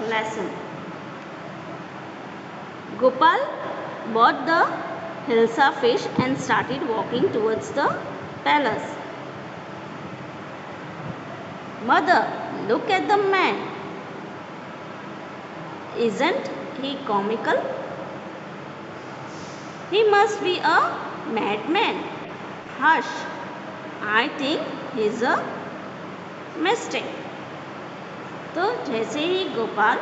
lesson. Gopal bought the hilsa fish and started walking towards the palace. Mother, look at the man. Isn't he comical? He must be a madman. Hush, I think he's a mistake. तो जैसे ही Gopal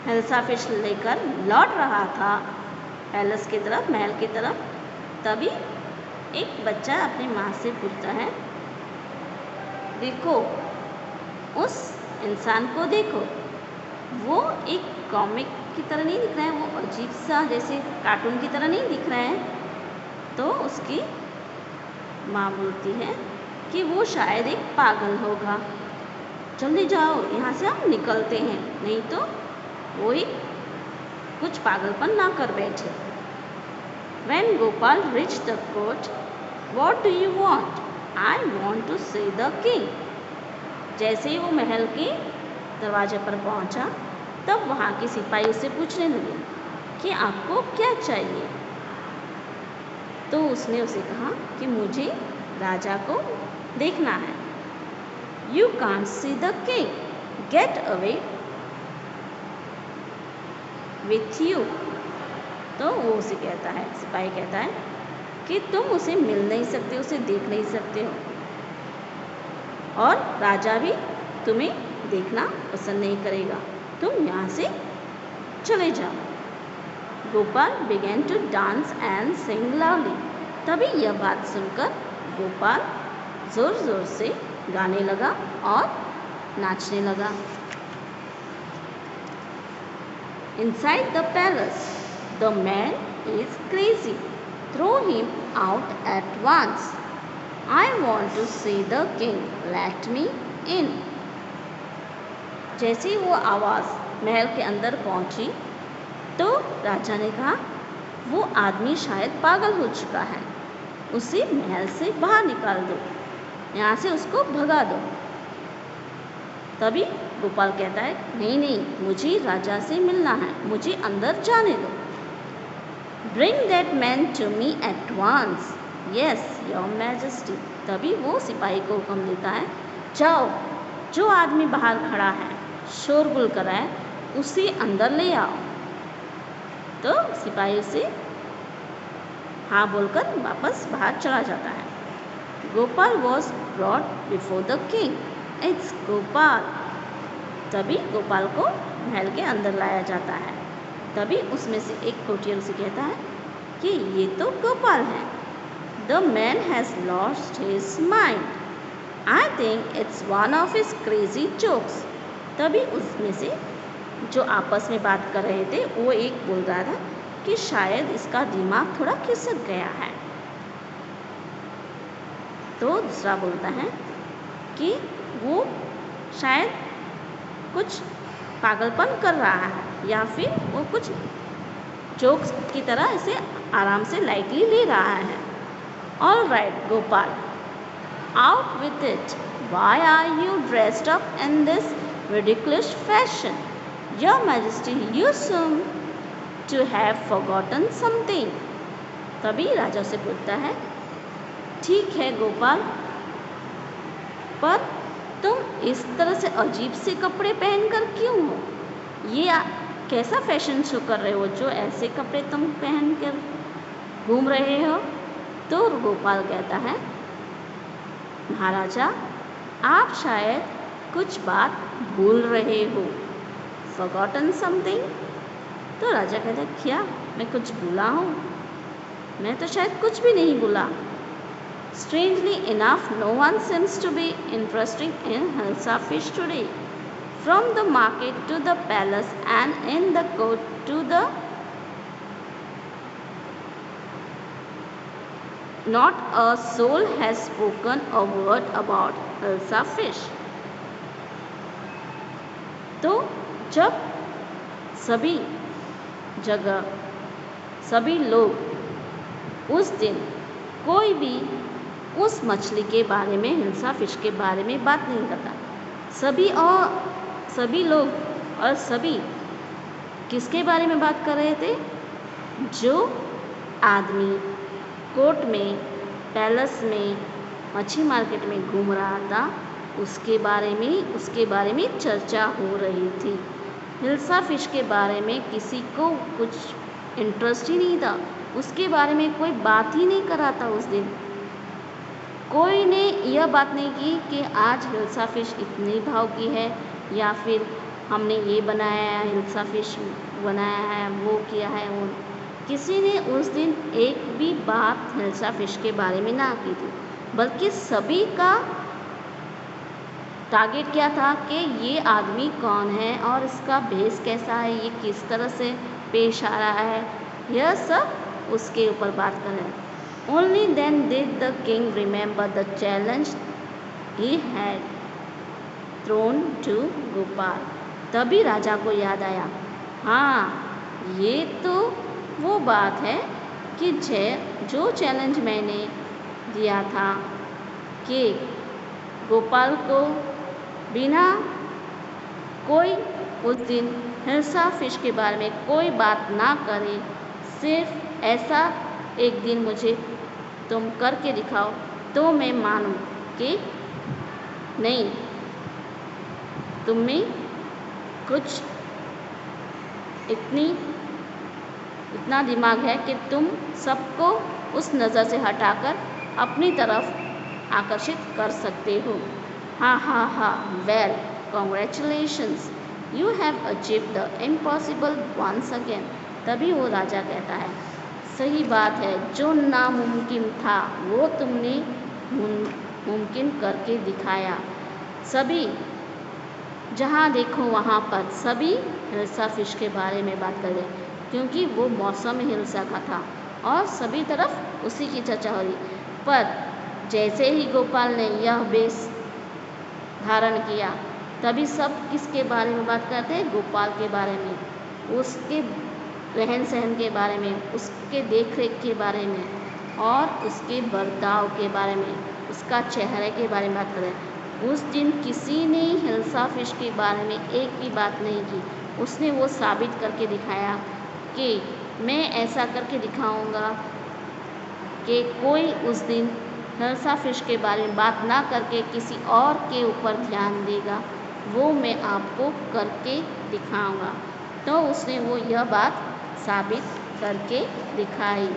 hilsa fish लेकर लौट रहा था palace की तरफ, महल की तरफ, तभी एक बच्चा अपनी माँ से पूछता है, देखो उस इंसान को देखो, वो एक कॉमिक की तरह नहीं दिख रहा है, वो अजीब सा जैसे कार्टून की तरह नहीं दिख रहा है। तो उसकी माँ बोलती है कि वो शायद एक पागल होगा, जल्दी जाओ यहाँ से हम निकलते हैं, नहीं तो वो ही कुछ पागलपन ना कर बैठे। When Gopal reached the court, what do you want? I want to see the king. जैसे ही वो महल के दरवाजे पर पहुंचा, तब वहाँ के सिपाही उससे पूछने लगे कि आपको क्या चाहिए। तो उसने उसे कहा कि मुझे राजा को देखना है। You can't see the king. Get away with you. तो वो उसे कहता है, सिपाही कहता है कि तुम उसे मिल नहीं सकते, उसे देख नहीं सकते हो, और राजा भी तुम्हें देखना पसंद नहीं करेगा, तुम यहाँ से चले जाओ। Gopal began to dance and sing loudly. तभी यह बात सुनकर गोपाल जोर जोर से गाने लगा और नाचने लगा। Inside the palace, the man is crazy. Throw him out at once. I want to see the king. Let me in. जैसे ही वो आवाज़ महल के अंदर पहुंची, तो राजा ने कहा, वो आदमी शायद पागल हो चुका है, उसे महल से बाहर निकाल दो, यहाँ से उसको भगा दो। तभी गोपाल कहता है, नहीं नहीं, मुझे राजा से मिलना है, मुझे अंदर जाने दो। Bring that man to me at once. Yes, your majesty. तभी वो सिपाही को हुक्म देता है, जाओ, जो आदमी बाहर खड़ा है, शोरगुल कर रहा है, उसे अंदर ले आओ। तो सिपाही उसे हाँ बोलकर वापस बाहर चला जाता है। Gopal was brought before the king. It's Gopal. तभी गोपाल को महल के अंदर लाया जाता है। तभी उसमें से एक कोटियर उसे कहता है कि ये तो गोपाल है। The man has lost his mind. I think it's one of his crazy jokes. तभी उसमें से जो आपस में बात कर रहे थे, वो एक बोल रहा था कि शायद इसका दिमाग थोड़ा खिसक गया है। तो दूसरा बोलता है कि वो शायद कुछ पागलपन कर रहा है, या फिर वो कुछ जोक्स की तरह इसे आराम से लाइटली ले रहा है। All right Gopal, out with it. Why are you dressed up in this ridiculous fashion? Your Majesty, you seem to have forgotten something. तभी राजा से पूछता है, ठीक है गोपाल, पर तुम इस तरह से अजीब से कपड़े पहनकर क्यों हो? ये कैसा फैशन शो कर रहे हो जो ऐसे कपड़े तुम पहन कर घूम रहे हो? तो गोपाल कहता है, महाराजा, आप शायद कुछ बात भूल रहे हो। Forgotten something? तो राजा कहता है, क्या मैं कुछ भूला हूँ? मैं तो शायद कुछ भी नहीं भूला। Strangely enough, no one seems to be interested in hilsa fish today. From the market to the palace and in the court to the not a soul has spoken a word about hilsa fish. तो जब सभी जगह सभी लोग उस दिन कोई भी उस मछली के बारे में, हिल्सा फिश के बारे में बात नहीं करता, सभी लोग और सभी किसके बारे में बात कर रहे थे? जो आदमी कोर्ट में, पैलेस में, मच्छी मार्केट में घूम रहा था, उसके बारे में चर्चा हो रही थी। हिल्सा फिश के बारे में किसी को कुछ इंटरेस्ट ही नहीं था, उसके बारे में कोई बात ही नहीं कर रहा था उस दिन। कोई ने यह बात नहीं की कि आज हिल्सा फिश इतने भाव की है, या फिर हमने ये बनाया है, हिल्सा फिश बनाया है, वो किया है, वो किसी ने उस दिन एक भी बात हिल्सा फिश के बारे में ना की थी। बल्कि सभी का टारगेट क्या था कि ये आदमी कौन है और इसका भेष कैसा है, ये किस तरह से पेश आ रहा है, यह सब उसके ऊपर बात कर रहे हैं। Only then did the king remember the challenge he had thrown to Gopal. तभी राजा को याद आया, हाँ ये तो वो बात है कि जो चैलेंज मैंने दिया था कि गोपाल को बिना कोई उस दिन हिल्सा फिश के बारे में कोई बात ना करे, सिर्फ ऐसा एक दिन मुझे तुम करके दिखाओ तो मैं मानूं कि नहीं, तुम में कुछ इतना दिमाग है कि तुम सबको उस नज़र से हटाकर अपनी तरफ आकर्षित कर सकते हो। हाँ हाँ हाँ, well congratulations, you have achieved the impossible once again. तभी वो राजा कहता है, सही बात है, जो नामुमकिन था वो तुमने मुमकिन करके दिखाया। सभी जहाँ देखो वहाँ पर सभी हिल्सा फिश के बारे में बात कर रहे, क्योंकि वो मौसम हिल्सा का था और सभी तरफ उसी की चर्चा हो रही। पर जैसे ही गोपाल ने यह वेश धारण किया, तभी सब किसके बारे में बात करते हैं? गोपाल के बारे में, उसके रहन सहन के बारे में, उसके देख रेख के बारे में और उसके बर्ताव के बारे में, उसका चेहरे के बारे में बात करें। उस दिन किसी ने हिल्सा फिश के बारे में एक भी बात नहीं की। उसने वो साबित करके दिखाया कि मैं ऐसा करके दिखाऊंगा कि कोई उस दिन हिल्सा फिश के बारे में बात ना करके किसी और के ऊपर ध्यान देगा, वो मैं आपको करके दिखाऊंगा। तो उसने वो यह बात साबित करके दिखाई।